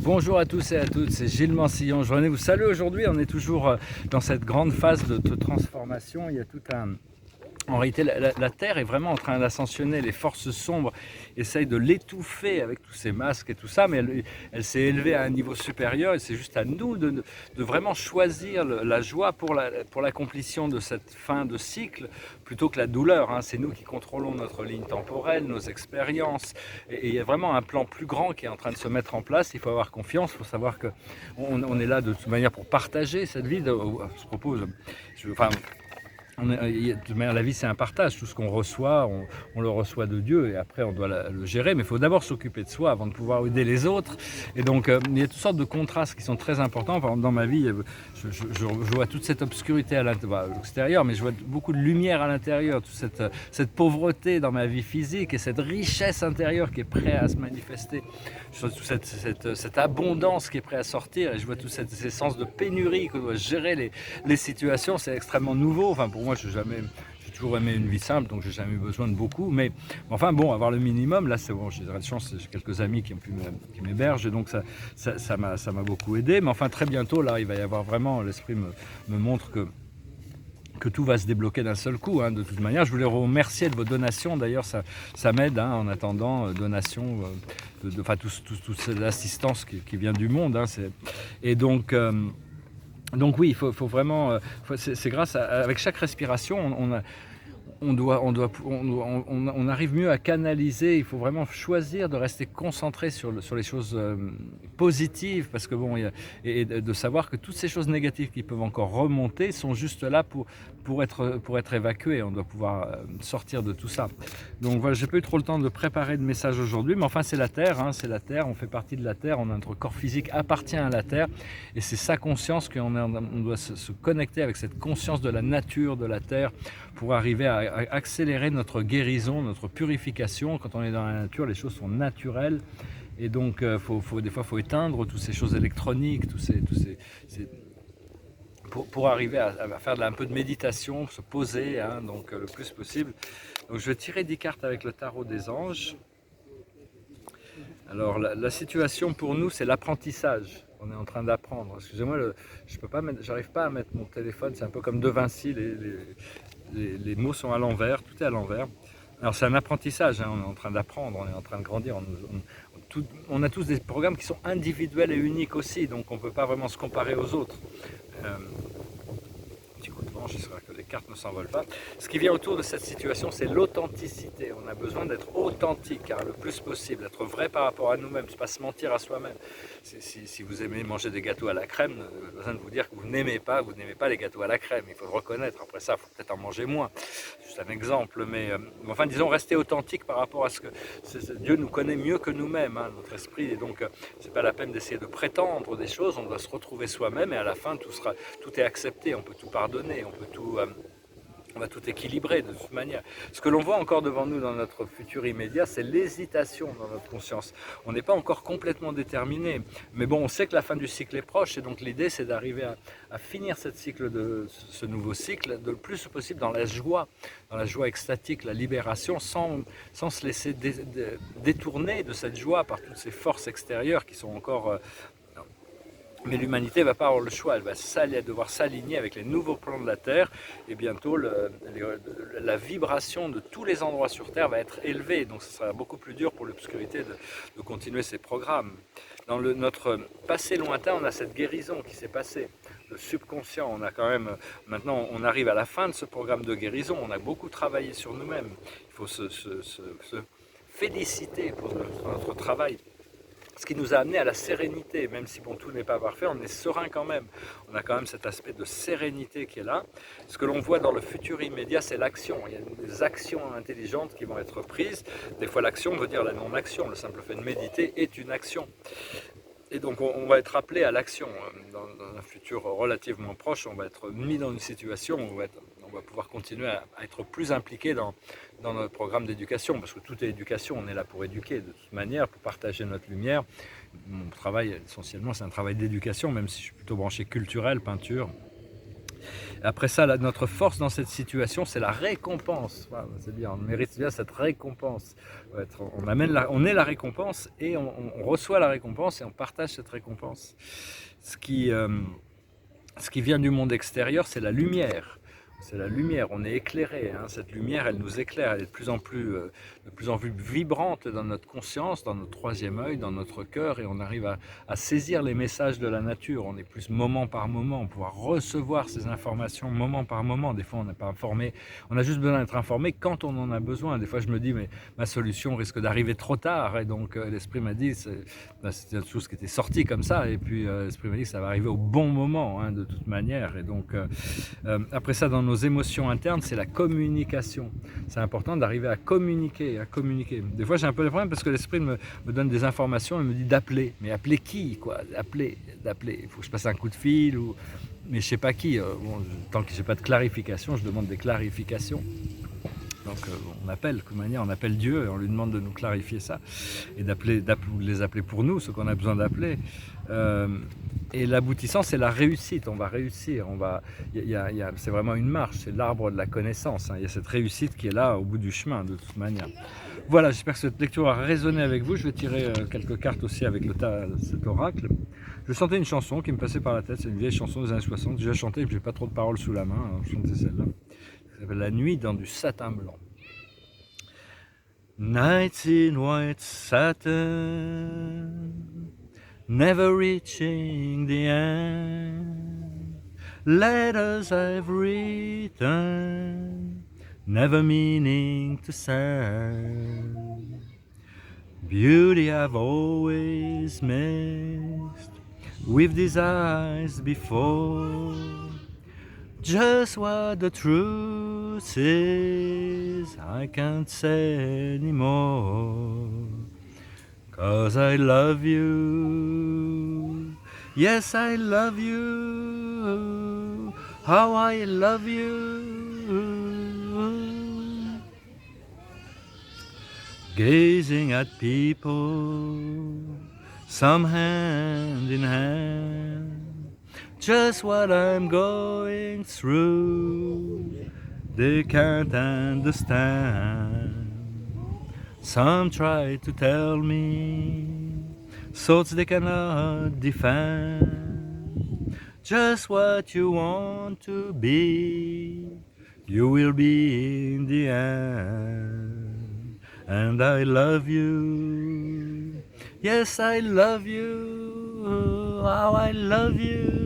Bonjour à tous et à toutes, c'est Gilles Mansillon. Je venais vous saluer aujourd'hui. On est toujours dans cette grande phase de transformation. Il y a tout un... En réalité, la Terre est vraiment en train d'ascensionner. Les forces sombres essayent de l'étouffer avec tous ces masques et tout ça, mais elle s'est élevée à un niveau supérieur et c'est juste à nous de vraiment choisir la joie pour l'accomplissement de cette fin de cycle plutôt que la douleur. C'est nous qui contrôlons notre ligne temporelle, nos expériences. Et il y a vraiment un plan plus grand qui est en train de se mettre en place. Il faut avoir confiance, il faut savoir qu'on est là de toute manière pour partager cette vie. À ce propos, de toute manière, la vie c'est un partage, tout ce qu'on reçoit, on le reçoit de Dieu et après on doit le gérer, mais il faut d'abord s'occuper de soi avant de pouvoir aider les autres. Et donc il y a toutes sortes de contrastes qui sont très importants. Par exemple, dans ma vie, je vois toute cette obscurité à l'extérieur, mais je vois beaucoup de lumière à l'intérieur, toute cette pauvreté dans ma vie physique et cette richesse intérieure qui est prête à se manifester. Je vois toute cette abondance qui est prête à sortir et je vois toute cette essence de pénurie que doit gérer les situations. C'est extrêmement nouveau. Enfin, pour moi, j'ai toujours aimé une vie simple, donc j'ai jamais eu besoin de beaucoup. Mais enfin bon, avoir le minimum, là c'est bon. J'ai de chance, j'ai quelques amis qui m'hébergent, et donc ça m'a beaucoup aidé. Mais enfin très bientôt, là, il va y avoir vraiment, l'esprit me montre que tout va se débloquer d'un seul coup. De toute manière, je voulais vous remercier de vos donations. D'ailleurs, ça m'aide en attendant, donations, toute l'assistance qui vient du monde. Et donc oui, il faut vraiment, c'est grâce avec chaque respiration, on arrive mieux à canaliser. Il faut vraiment choisir de rester concentré sur les choses positives, parce que bon, et de savoir que toutes ces choses négatives qui peuvent encore remonter sont juste là pour être évacuées. On doit pouvoir sortir de tout ça. Donc voilà, j'ai pas eu trop le temps de préparer de message aujourd'hui, mais enfin c'est la Terre, c'est la Terre, on fait partie de la Terre, notre corps physique appartient à la Terre, et c'est sa conscience qu'on doit se connecter avec cette conscience de la nature de la Terre pour arriver à accélérer notre guérison, notre purification. Quand on est dans la nature, les choses sont naturelles. Et donc, des fois, il faut éteindre toutes ces choses électroniques, pour arriver à faire un peu de méditation, se poser, donc le plus possible. Donc, je vais tirer 10 cartes avec le tarot des anges. Alors, la situation pour nous, c'est l'apprentissage. On est en train d'apprendre. Excusez-moi, j'arrive pas à mettre mon téléphone. C'est un peu comme De Vinci, les mots sont à l'envers, tout est à l'envers. Alors c'est un apprentissage, on est en train d'apprendre, on est en train de grandir. On a tous des programmes qui sont individuels et uniques aussi, donc on ne peut pas vraiment se comparer aux autres. Petit coup de vent, j'espère que les cartes ne s'envolent pas. Ce qui vient autour de cette situation, c'est l'authenticité. On a besoin d'être authentique, le plus possible, être vrai par rapport à nous-mêmes, ne pas se mentir à soi-même. Si vous aimez manger des gâteaux à la crème, j'ai besoin de vous dire que vous n'aimez pas les gâteaux à la crème. Il faut le reconnaître. Après ça, il faut peut-être en manger moins. C'est un exemple, mais enfin, disons, rester authentique par rapport à ce que Dieu nous connaît mieux que nous-mêmes, notre esprit. Et donc, c'est pas la peine d'essayer de prétendre des choses. On doit se retrouver soi-même, et à la fin, tout est accepté. On peut tout pardonner, on va tout équilibrer de toute manière. Ce que l'on voit encore devant nous dans notre futur immédiat, c'est l'hésitation dans notre conscience. On n'est pas encore complètement déterminé, mais bon, on sait que la fin du cycle est proche, et donc l'idée c'est d'arriver à finir ce nouveau cycle le plus possible dans la joie extatique, la libération, sans se laisser détourner de cette joie par toutes ces forces extérieures qui sont encore... Mais l'humanité ne va pas avoir le choix, elle va devoir s'aligner avec les nouveaux plans de la Terre, et bientôt la vibration de tous les endroits sur Terre va être élevée, donc ce sera beaucoup plus dur pour l'obscurité de continuer ses programmes. Dans notre passé lointain, on a cette guérison qui s'est passée, le subconscient. On a quand même, maintenant on arrive à la fin de ce programme de guérison, on a beaucoup travaillé sur nous-mêmes, il faut se féliciter pour notre travail. Ce qui nous a amené à la sérénité, même si bon, tout n'est pas parfait, on est serein quand même. On a quand même cet aspect de sérénité qui est là. Ce que l'on voit dans le futur immédiat, c'est l'action. Il y a des actions intelligentes qui vont être prises. Des fois, l'action veut dire la non-action. Le simple fait de méditer est une action. Et donc, on va être appelé à l'action. Dans un futur relativement proche, on va être mis dans une situation où on va pouvoir continuer à être plus impliqué dans notre programme d'éducation, parce que tout est éducation, on est là pour éduquer de toute manière, pour partager notre lumière. Mon travail, essentiellement, c'est un travail d'éducation, même si je suis plutôt branché culturel, peinture. Après ça, notre force dans cette situation, c'est la récompense. Voilà, c'est bien, on mérite bien cette récompense. On est la récompense et on reçoit la récompense et on partage cette récompense. Ce qui vient du monde extérieur, c'est la lumière. C'est la lumière, on est éclairé, hein. Cette lumière, elle nous éclaire, elle est de plus en plus vibrante dans notre conscience, dans notre troisième œil, dans notre cœur, et on arrive à saisir les messages de la nature. On est plus moment par moment, on pourra recevoir ces informations moment par moment. Des fois, on n'est pas informé, on a juste besoin d'être informé quand on en a besoin. Des fois, je me dis, mais ma solution risque d'arriver trop tard, et donc l'esprit m'a dit, c'était une chose qui était sortie comme ça, et puis l'esprit m'a dit que ça va arriver au bon moment, hein, de toute manière. Et donc, après ça, dans nos émotions internes, c'est la communication. C'est important d'arriver à communiquer, Des fois, j'ai un peu de problème parce que l'esprit me donne des informations et me dit d'appeler. Mais appeler qui, quoi? D'appeler. Il faut que je passe un coup de fil, mais je sais pas qui. Bon, tant que j'ai pas de clarification, je demande des clarifications. Donc on appelle, de toute manière, on appelle Dieu et on lui demande de nous clarifier ça et de les appeler pour nous, ce qu'on a besoin d'appeler. Et l'aboutissant, c'est la réussite. On va réussir. C'est vraiment une marche. C'est l'arbre de la connaissance, hein. Il y a cette réussite qui est là au bout du chemin, de toute manière. Voilà, j'espère que cette lecture a résonné avec vous. Je vais tirer quelques cartes aussi avec cet oracle. Je chantais une chanson qui me passait par la tête. C'est une vieille chanson des années 60. J'ai chanté et puis j'ai pas trop de paroles sous la main. Alors je chantais celle-là. Ça s'appelle La nuit dans du satin blanc. Nights in white satin, never reaching the end. Letters I've written, never meaning to send. Beauty I've always missed with these eyes before. Just what the truth is, I can't say anymore. 'Cause I love you, yes I love you, how I love you. Gazing at people, some hand in hand. Just what I'm going through, they can't understand. Some try to tell me thoughts they cannot defend. Just what you want to be, you will be in the end. And I love you, yes I love you, how I love you.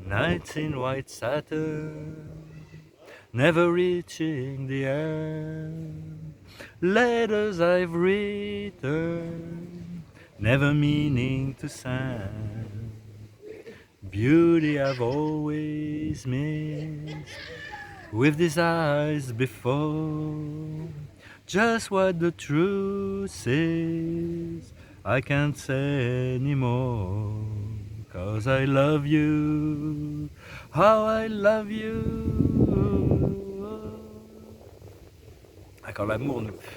Nights in white satin, never reaching the end. Letters I've written, never meaning to send. Beauty I've always missed with these eyes before. Just what the truth is, I can't say anymore. 'Cause I love you, how I love you. Quand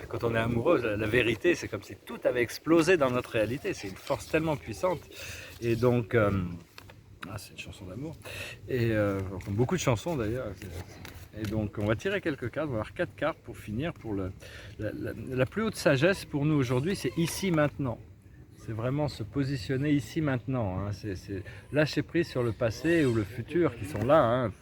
quand on est amoureux, la vérité, c'est comme si tout avait explosé dans notre réalité. C'est une force tellement puissante. Et donc, c'est une chanson d'amour. Et comme beaucoup de chansons d'ailleurs. Et donc, on va tirer quelques cartes. On va avoir 4 cartes pour finir. Pour la plus haute sagesse pour nous aujourd'hui, c'est ici maintenant. C'est vraiment se positionner ici maintenant, hein. C'est lâcher prise sur le passé ou le futur qui sont là, hein.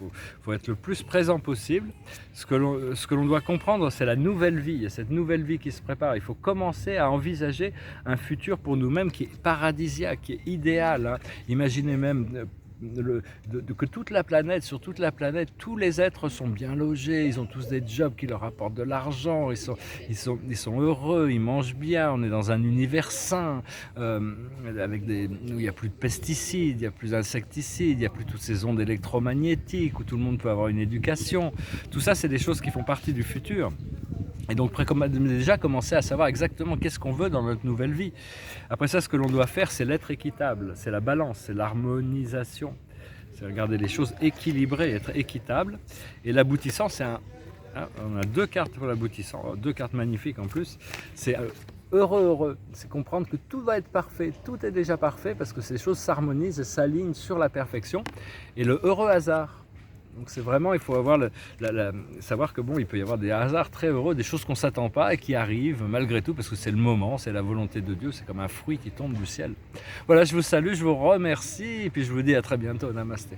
Faut être le plus présent possible. Ce que l'on doit comprendre, c'est la nouvelle vie. Il y a cette nouvelle vie qui se prépare. Il faut commencer à envisager un futur pour nous-mêmes qui est paradisiaque, qui est idéal, hein. Imaginez même que toute la planète, sur toute la planète, tous les êtres sont bien logés, ils ont tous des jobs qui leur apportent de l'argent, ils sont heureux, ils mangent bien, on est dans un univers sain, où il n'y a plus de pesticides, il n'y a plus d'insecticides, il n'y a plus toutes ces ondes électromagnétiques, où tout le monde peut avoir une éducation. Tout ça, c'est des choses qui font partie du futur. Et donc déjà commencer à savoir exactement qu'est-ce qu'on veut dans notre nouvelle vie. Après ça, ce que l'on doit faire, c'est l'être équitable, c'est la balance, c'est l'harmonisation. C'est regarder les choses équilibrées, être équitable. Et l'aboutissant, on a 2 cartes pour l'aboutissant, 2 cartes magnifiques en plus. C'est Heureux, c'est comprendre que tout va être parfait, tout est déjà parfait parce que ces choses s'harmonisent et s'alignent sur la perfection. Et le heureux hasard, donc c'est vraiment, il faut avoir savoir que bon, il peut y avoir des hasards très heureux, des choses qu'on ne s'attend pas et qui arrivent malgré tout parce que c'est le moment, c'est la volonté de Dieu, c'est comme un fruit qui tombe du ciel. Voilà, je vous salue, je vous remercie et puis je vous dis à très bientôt. Namasté.